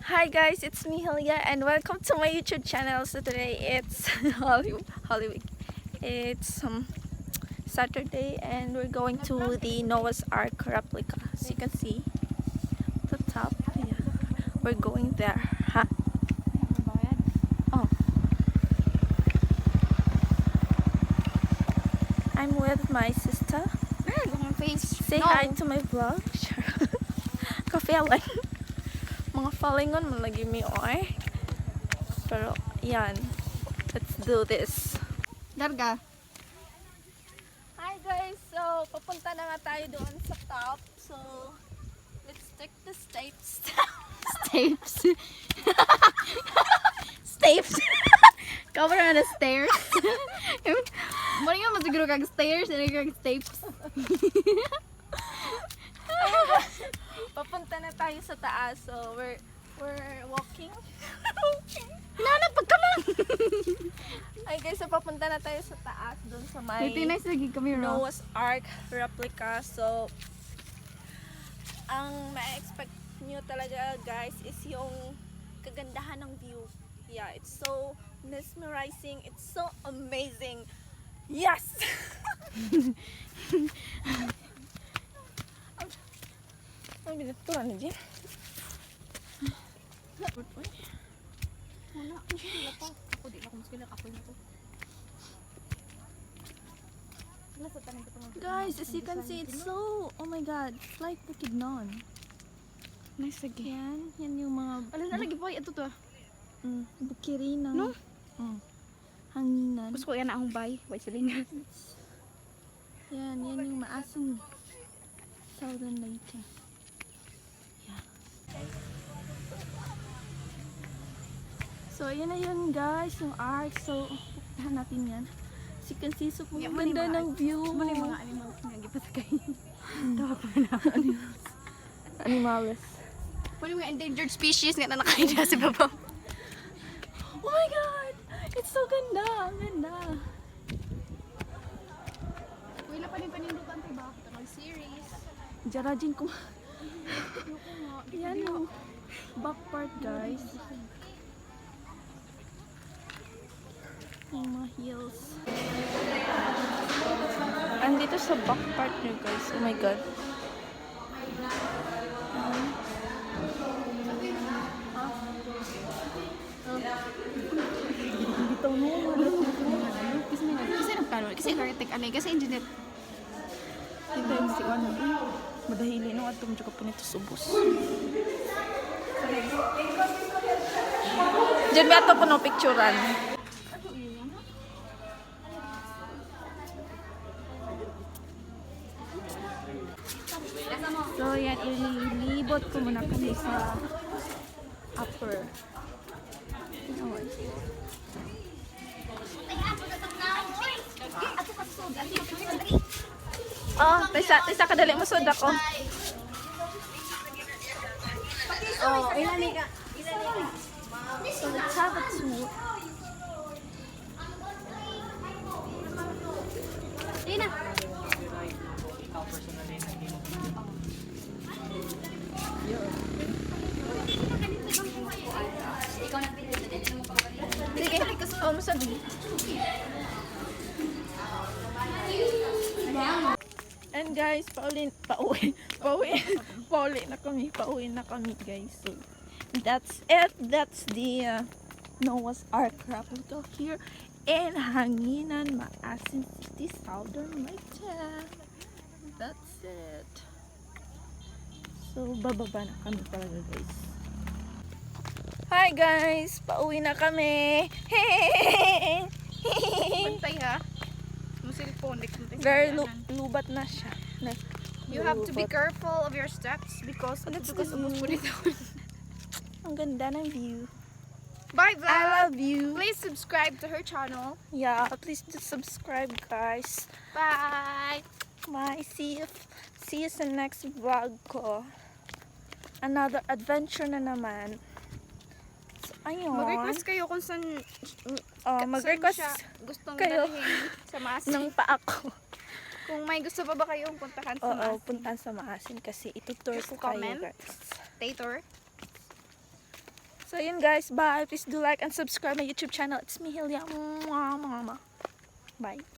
Hi guys, it's me Helia and welcome to my YouTube channel. So today it's Hollywood. It's Saturday and we're going to the Noah's Ark replica. As you can see, the top. Yeah, we're going there. Huh? Oh, I'm with my sister. Say hi to my vlog. Sure. Ka-feeling. Mga falingon malagi mi oy. Pero yan. Let's do this. Darga. Hi guys. So papunta na nga tayo doon sa top. So let's take the steps. Stapes. Stapes. Cover on the stairs. Muna nga masiguro kag stairs and kag stapes. Papunta na tayo sa taas. So we're walking. Nanap pag kama. Hi guys, so papunta na tayo sa taas doon sa may Nice lagi kami ro. Noah's Ark replica. So ang ma-expect nyo talaga guys is yung kagandahan ng view. Yeah, it's so mesmerizing. It's so amazing. Yes! Ang binaturan na dyan. Ako di na kumuskila ako na to. Guys, as you can see, it's so, oh my god, it's like Bukidnon. Nice lagi. Yan yung mga Ano na lagi po ito to. bukirina. No? Hanginan. Gusto ko yan akong bay. Bay silingan. Yan yung maasong Southern Lights. Yeah. So, ayan na yun guys, yung ark. So, pupuntahan natin yan. As you can see, so ganda ng view. Muna yung mga animals nga gipasakay. Tawa pa na. Animales. Muna yung mga endangered species nga na nakaida sa baba. Oh my god! It's so ganda! Ang ganda! Wala pa rin panindutan tayo ba? Ito mag-series. Jarajin ko. Yan yung back part guys. Yung mga heels. Andito sa back part nyo guys. Oh my god. Dito mo. Kasi nagkaroon. Kasi architect ano kasi engineer. Dito yung si ano. Madahili no. At tumudyo ka po nito subos. Diyan may ato po no picturean. So yan, ilibot ko muna kami sa upper. Oh, taysa kadali mo sud ako. Oh, ilani ka. So let's have a tour. Ayun na. Sige, oh, masad. And guys, pauwi na kami guys. So that's it. That's the Noah's Ark replica here in Hanginan, Maasin City, Southern Lights. That's it. So bababa na kami talaga guys. Hi guys, pauwi na kami. Pantay ha. Mo cellphone Very lubat na siya. You have to be careful of your steps because Let's because go. po dito. Ang ganda ng view. Bye I vlog. love you. Please subscribe to her channel. Yeah, please do subscribe guys. Bye. Bye. See you sa next vlog ko. Another adventure na naman. So, ayun. Mag-request kayo kung saan mag-request siya gustong kayo dalhin sa Maasin. ng pa ako. Kung may gusto pa ba kayong puntahan sa Oo, Maasin. puntahan sa Maasin kasi itutour Just ko kayo comment. guys. Tator. So yun guys, bye. Please do like and subscribe my YouTube channel. It's me, Hilya. Mwah, mwah, mwah. Bye.